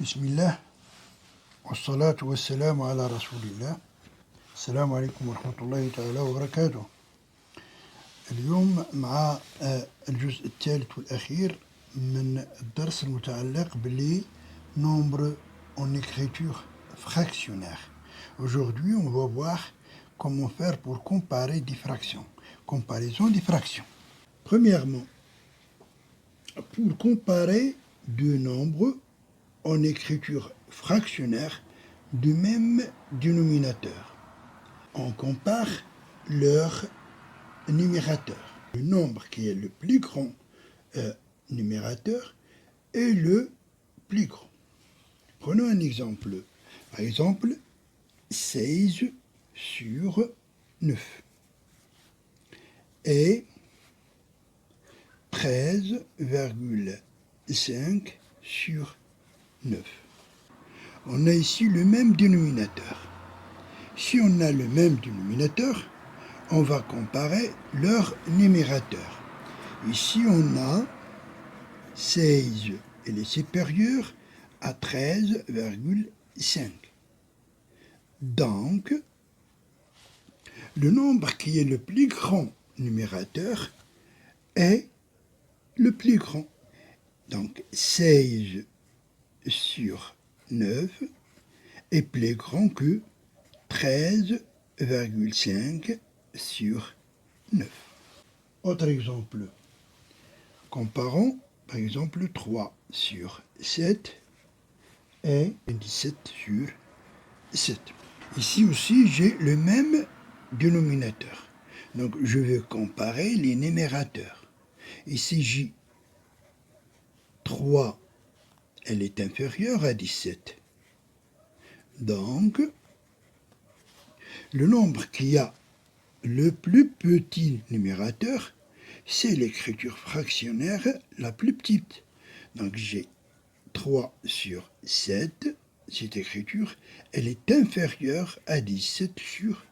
بسم الله والصلاة والسلام على رسول الله. السلام عليكم ورحمة الله تعالى وبركاته. اليوم مع الجزء الثالث والأخير من الدرس المتعلق باللي nombre en écriture fractionnaire. Aujourd'hui, on va voir comment faire pour comparer des fractions. Comparaison des fractions. Premièrement, pour comparer deux nombres en écriture fractionnaire du même dénominateur, on compare leur numérateur. Le nombre qui est le plus grand numérateur est le plus grand. Prenons un exemple. Par exemple, 16 sur 9 et 13,5 sur 9. On a ici le même dénominateur. Si on a le même dénominateur, on va comparer leur numérateur. Ici, on a 16, elle est supérieure à 13,5. Donc, le nombre qui est le plus grand numérateur est le plus grand. Donc, 16 sur 9 est plus grand que 13,5 sur 9. Autre exemple. Comparons par exemple 3 sur 7 et 17 sur 7. Ici aussi, j'ai le même dénominateur. Donc, je vais comparer les numérateurs. Ici, j'ai 3, elle est inférieure à 17. Donc, le nombre qui a le plus petit numérateur, c'est l'écriture fractionnaire la plus petite. Donc, j'ai 3 sur 7. Cette écriture, elle est inférieure à 17 sur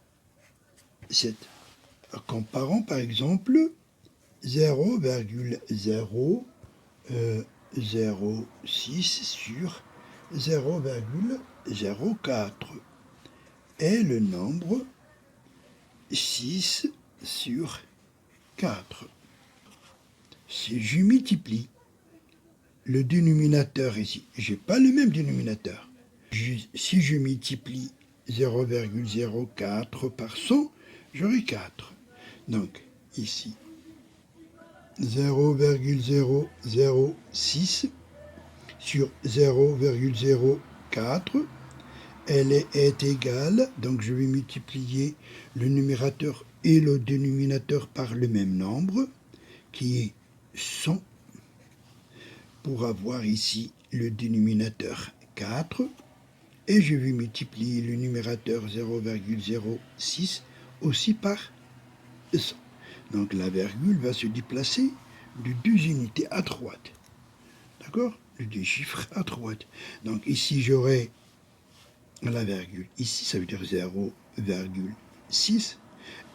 7. Comparons par exemple 0,006 sur 0,04 et le nombre 6 sur 4. Si je multiplie le dénominateur ici, je n'ai pas le même dénominateur. Si je multiplie 0,04 par 100, j'aurai 4. Donc ici, 0,006 sur 0,04, elle est égale, donc je vais multiplier le numérateur et le dénominateur par le même nombre, qui est 100, pour avoir ici le dénominateur 4, et je vais multiplier le numérateur 0,06 aussi par 100. Donc la virgule va se déplacer de 2 unités à droite. D'accord? De 2 chiffres à droite. Donc ici j'aurai la virgule. Ici ça veut dire 0,6.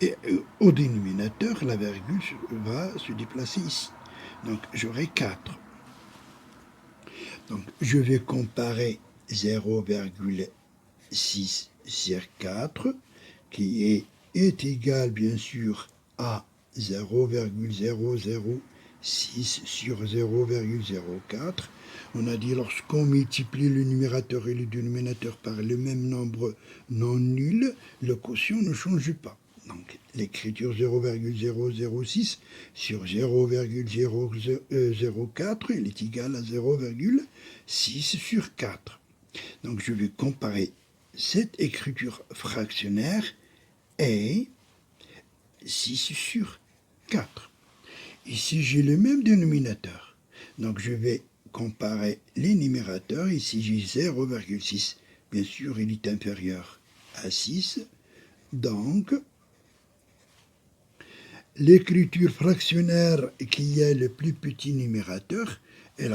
Et au dénominateur, la virgule va se déplacer ici. Donc j'aurai 4. Donc je vais comparer 0,6 sur 4, qui est égal bien sûr à 0,006 sur 0,04. On a dit lorsqu'on multiplie le numérateur et le dénominateur par le même nombre non nul, le quotient ne change pas. Donc l'écriture 0,006 sur 0,004, elle est égale à 0,6 sur 4. Donc je vais comparer cette écriture fractionnaire et 6 sur 4. Ici, j'ai le même dénominateur. Donc, je vais comparer les numérateurs. Ici, j'ai 0,6. Bien sûr, il est inférieur à 6. Donc, l'écriture fractionnaire qui est le plus petit numérateur est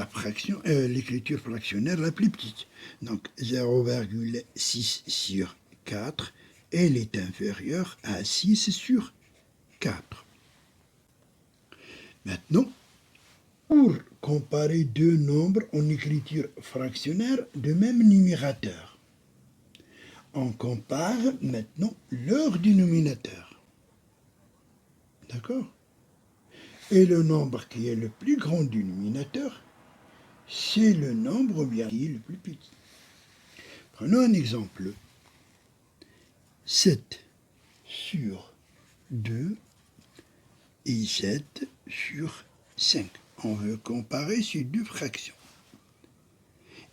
l'écriture fractionnaire la plus petite. Donc, 0,6 sur 4, elle est inférieure à 6 sur 4. Maintenant, Pour comparer deux nombres en écriture fractionnaire de même numérateur, on compare maintenant leur dénominateur. D'accord? Et le nombre qui est le plus grand dénominateur, c'est le nombre bien qui est le plus petit. Prenons un exemple. 7 sur 2 et 7 sur 5. On veut comparer ces deux fractions.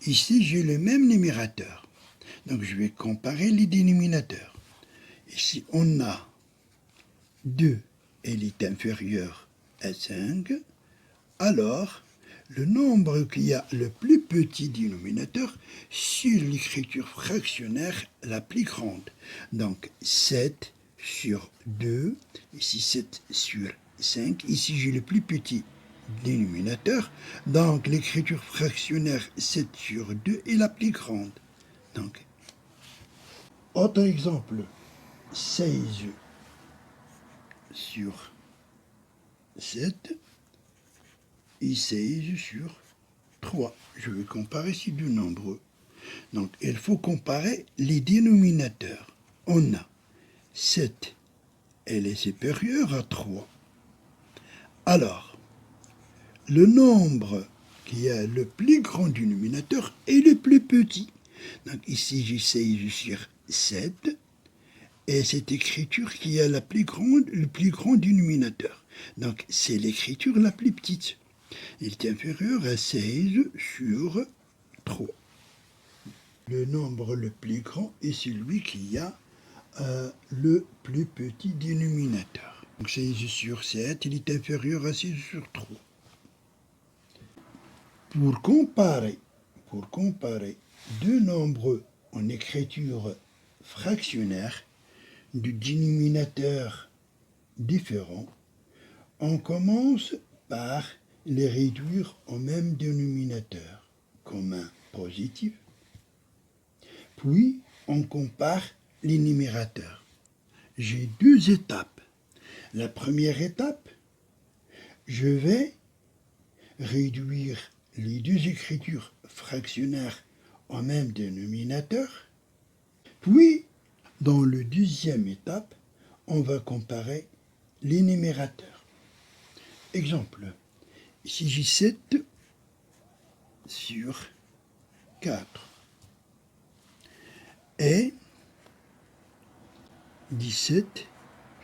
Ici, j'ai le même numérateur. Donc, je vais comparer les dénominateurs. Ici, on a 2, elle est inférieure à 5. Alors, le nombre qui a le plus petit dénominateur, c'est l'écriture fractionnaire la plus grande. Donc, 7 sur 2, ici 7 sur 5. Ici, j'ai le plus petit dénominateur. Donc, l'écriture fractionnaire 7 sur 2 est la plus grande. Donc, autre exemple, 16 sur 7 et 16 sur 3. Je vais comparer ces deux nombres. Donc, il faut comparer les dénominateurs. On a 7, elle est supérieure à 3. Alors, le nombre qui a le plus grand dénominateur est le plus petit. Donc, ici, j'ai 16 sur 7. Et cette écriture qui a le plus grand dénominateur. Donc, c'est l'écriture la plus petite. Il est inférieur à 16 sur 3. Le nombre le plus grand est celui qui a le plus petit dénominateur. Donc 16 sur 7, il est inférieur à 16 sur 3. Pour comparer deux nombres en écriture fractionnaire de dénominateurs différents, on commence par les réduire au même dénominateur commun positif, puis on compare les numérateurs. J'ai deux étapes. La première étape, je vais réduire les deux écritures fractionnaires au même dénominateur, puis dans la deuxième étape, on va comparer les numérateurs. Exemple, ici j'ai 7 sur 4 et 17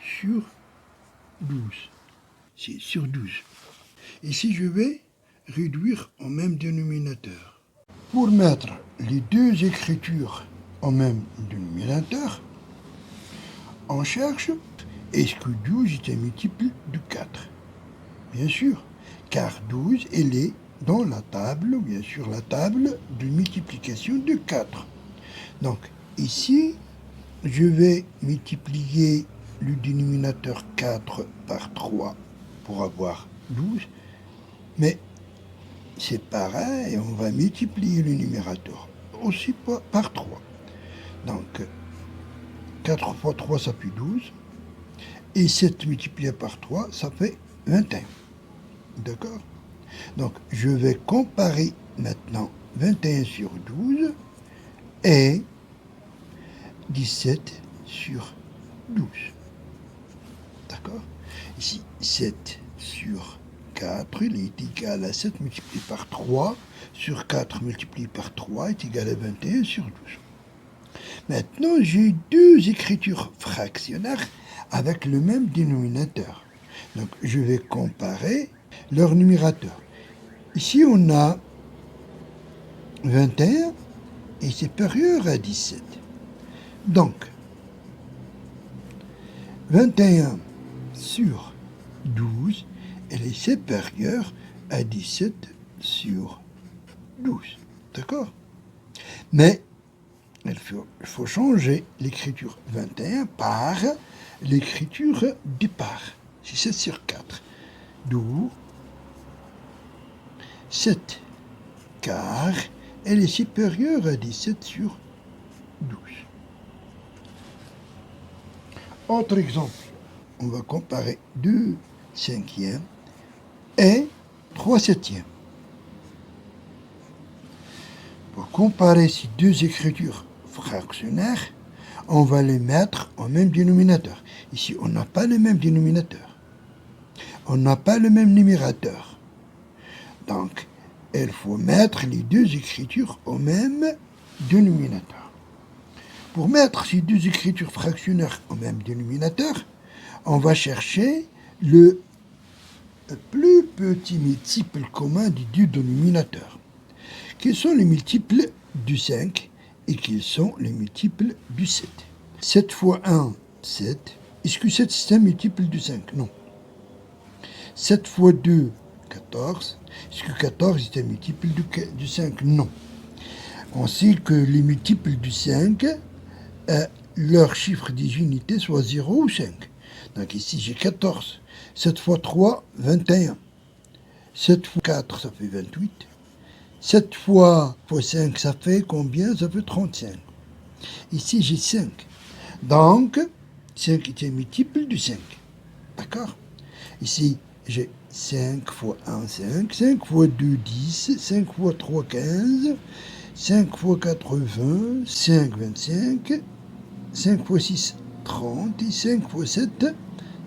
sur 12. C'est sur 12. Ici, je vais réduire au même dénominateur. Pour mettre les deux écritures au même dénominateur, on cherche est-ce que 12 est un multiple de 4? Bien sûr, car 12, elle est dans la table, bien sûr, la table de multiplication de 4. Donc, ici, je vais multiplier le dénominateur 4 par 3 pour avoir 12, mais c'est pareil, on va multiplier le numérateur aussi par 3. Donc, 4 fois 3, ça fait 12, et 7 multiplié par 3, ça fait 21. D'accord? Donc, je vais comparer maintenant 21 sur 12 et 17 sur 12. D'accord? Ici, 7 sur 4, il est égal à 7 multiplié par 3, sur 4 multiplié par 3 est égal à 21 sur 12. Maintenant, j'ai deux écritures fractionnaires avec le même dénominateur. Donc, je vais comparer leur numérateur. Ici, on a 21 est supérieur à 17. Donc, 21 sur 12, elle est supérieure à 17 sur 12. D'accord? Mais il faut changer l'écriture 21 par l'écriture départ. C'est 7 sur 4. D'où 7 car elle est supérieure à 17 sur 12. Autre exemple, on va comparer 2 cinquièmes et 3 septièmes. Pour comparer ces deux écritures fractionnaires, on va les mettre au même dénominateur. Ici, on n'a pas le même dénominateur. On n'a pas le même numérateur. Donc, il faut mettre les deux écritures au même dénominateur. Pour mettre ces deux écritures fractionnaires au même dénominateur, on va chercher le plus petit multiple commun des deux dénominateurs. Quels sont les multiples du 5 et quels sont les multiples du 7? 7 fois 1, 7. Est-ce que 7 c'est un multiple du 5? Non. 7 fois 2, 14. Est-ce que 14 est un multiple du 5? Non. On sait que les multiples du 5, leur chiffre des unités soit 0 ou 5. Donc ici j'ai 14. 7 fois 3, 21. 7 fois 4, ça fait 28. 7 fois 5, ça fait combien? Ça fait 35. Ici, j'ai 5. Donc, 5 est un multiple du 5. D'accord? Ici, j'ai 5 fois 1, 5. 5 fois 2, 10. 5 fois 3, 15. 5 fois 4, 20. 5, 25. 5 fois 6, 30. Et 5 fois 7,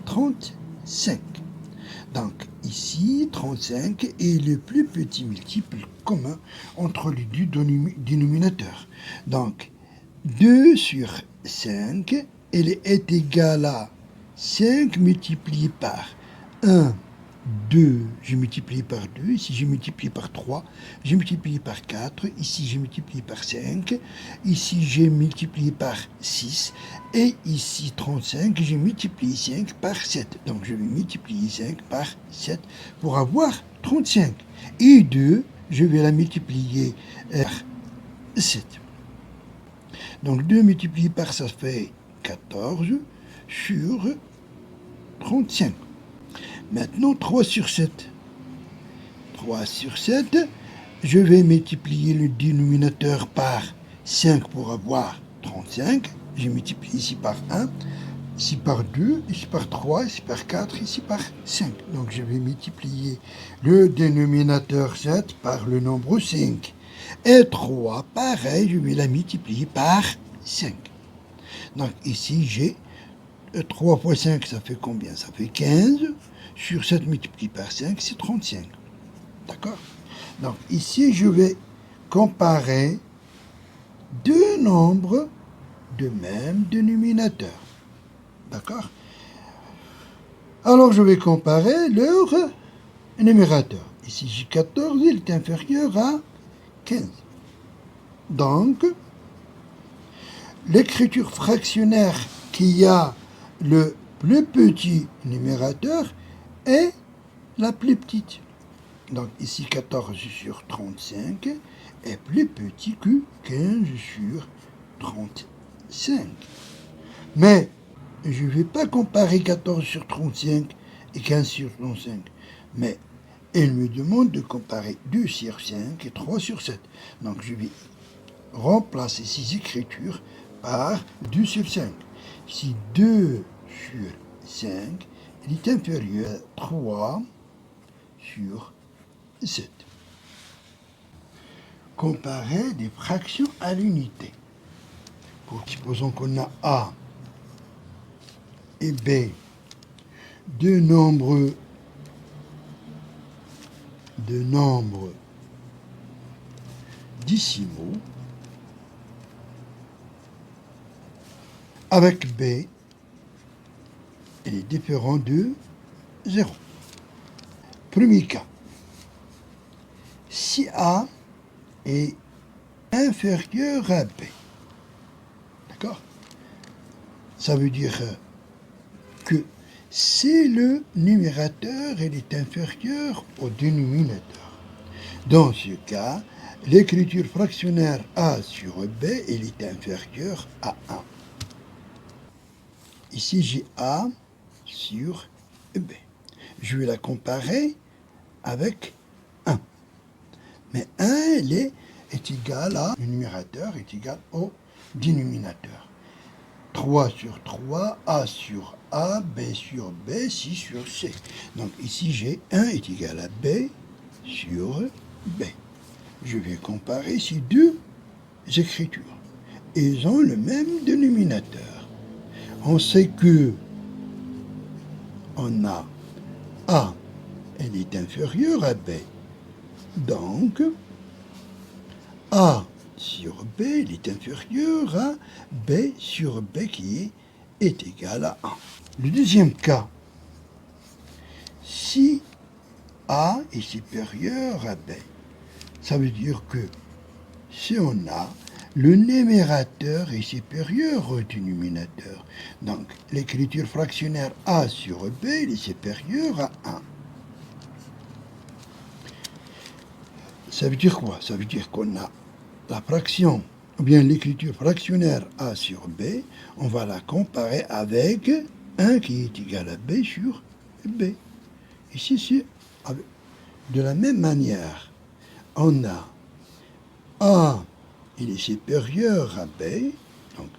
35. Donc, ici, 35 est le plus petit multiple commun entre les deux dénominateurs. Donc, 2 sur 5, elle est égale à 5 multiplié par 1, 2, j'ai multiplié par 2, ici j'ai multiplié par 3, j'ai multiplié par 4, ici j'ai multiplié par 5, ici j'ai multiplié par 6, et ici 35, j'ai multiplié 5 par 7. Donc je vais multiplier 5 par 7 pour avoir 35. Et 2, je vais la multiplier par 7. Donc 2 multiplié par ça fait 14 sur 35. Maintenant, 3 sur 7. 3 sur 7, je vais multiplier le dénominateur par 5 pour avoir 35. J'ai multiplié ici par 1, ici par 2, ici par 3, ici par 4, ici par 5. Donc je vais multiplier le dénominateur 7 par le nombre 5. Et 3, pareil, je vais la multiplier par 5. Donc ici, j'ai 3 fois 5, ça fait combien? Ça fait 15. Sur 7 multiplié par 5, c'est 35. D'accord? Donc ici, je vais comparer deux nombres de même dénominateur. D'accord? Alors, je vais comparer leur numérateur. Ici, j'ai 14, il est inférieur à 15. Donc, l'écriture fractionnaire qui a le plus petit numérateur est la plus petite. Donc ici 14 sur 35 est plus petit que 15 sur 35. Mais je ne vais pas comparer 14 sur 35 et 15 sur 35. Mais elle me demande de comparer 2 sur 5 et 3 sur 7. Donc je vais remplacer ces écritures par 2 sur 5. Si 2 sur 5, il est inférieur à 3 sur 7. Comparer des fractions à l'unité. Supposons qu'on a A et B, deux nombres décimaux, avec B, il est différent de 0. Premier cas, si A est inférieur à B, d'accord? Ça veut dire que si le numérateur est inférieur au dénominateur. Dans ce cas, l'écriture fractionnaire A sur B est inférieure à 1. Ici, j'ai A sur B. Je vais la comparer avec 1. Mais 1, est égal à, le numérateur est égal au dénominateur. 3 sur 3, A sur A, B sur B, C sur C. Donc ici, j'ai 1 est égal à B, sur b. Je vais comparer ces deux écritures. Ils ont le même dénominateur. On sait que on a A, elle est inférieure à B. Donc, A sur B, elle est inférieure à B sur B qui est égal à 1. Le deuxième cas, si A est supérieur à B, ça veut dire que si on a le numérateur est supérieur au dénominateur. Donc, l'écriture fractionnaire A sur B est supérieure à 1. Ça veut dire quoi? Ça veut dire qu'on a la fraction, ou bien l'écriture fractionnaire A sur B, on va la comparer avec 1 qui est égal à B sur B. Ici, c'est de la même manière. On a A, il est supérieur à B, donc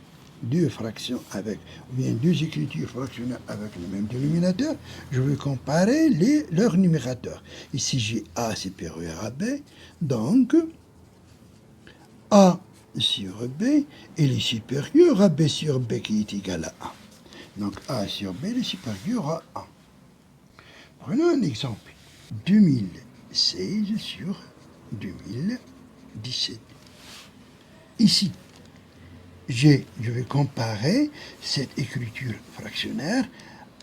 deux fractions avec, ou bien deux écritures fractionnaires avec le même dénominateur, je vais comparer leurs numérateurs. Ici, j'ai A supérieur à B, donc A sur B, il est supérieur à B sur B qui est égal à 1. Donc A sur B est supérieur à 1. Prenons un exemple. 2016 sur 2017. Ici, je vais comparer cette écriture fractionnaire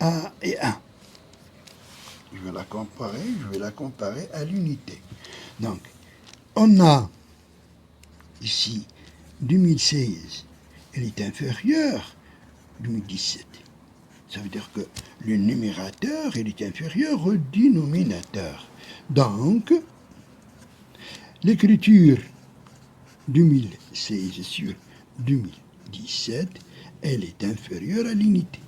A et 1. Je vais la comparer à l'unité. Donc, on a ici 2016, elle est inférieure à 2017. Ça veut dire que le numérateur il est inférieur au dénominateur. Donc, l'écriture 2016 sur 2017, elle est inférieure à l'unité.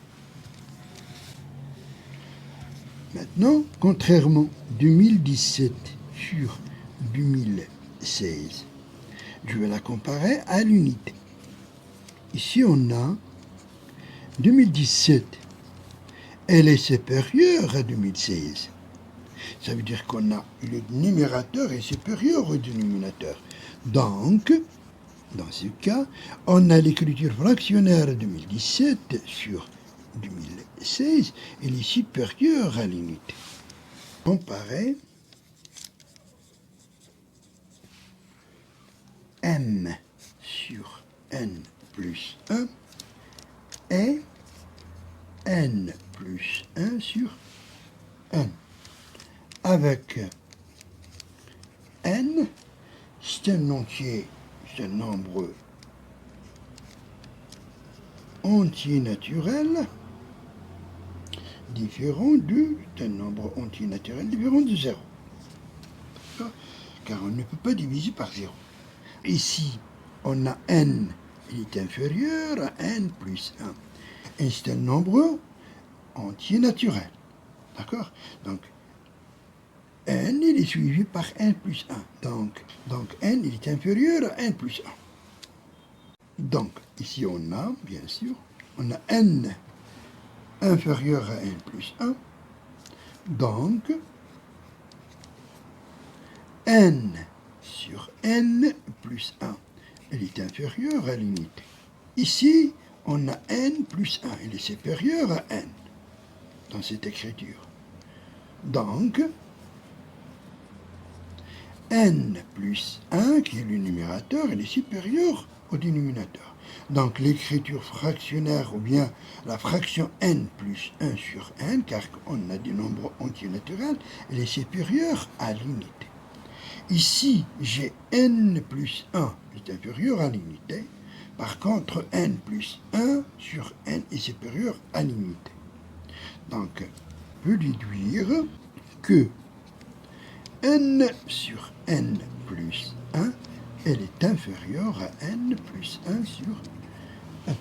Maintenant, contrairement 2017 sur 2016, je vais la comparer à l'unité. Ici, on a 2017, elle est supérieure à 2016. Ça veut dire qu'on a le numérateur est supérieur au dénominateur. Donc, dans ce cas, on a l'écriture fractionnaire 2017 sur 2016, elle est supérieure à l'unité. Comparer m sur n plus 1 et n plus 1 sur n. Avec n, c'est un entier, c'est un nombre entier naturel différent d'un nombre entier naturel différent de 0. Car on ne peut pas diviser par 0. Ici, on a n, il est inférieur à n plus 1. Et c'est un nombre entier naturel. D'accord? Donc, n, il est suivi par n plus 1. Donc n, il est inférieur à n plus 1. Donc, ici on a, bien sûr, on a n inférieur à n plus 1. Donc, n sur n plus 1, elle est inférieure à l'unité. Ici, on a n plus 1, elle est supérieure à n dans cette écriture. Donc, n plus 1, qui est le numérateur, elle est supérieure au dénominateur. Donc l'écriture fractionnaire, ou bien la fraction n plus 1 sur n, car on a des nombres entiers naturels, elle est supérieure à l'unité. Ici, j'ai n plus 1 est inférieur à l'unité. Par contre, n plus 1 sur n est supérieur à l'unité. Donc, on peut déduire que n sur n plus 1, elle est inférieure à n plus 1 sur 1.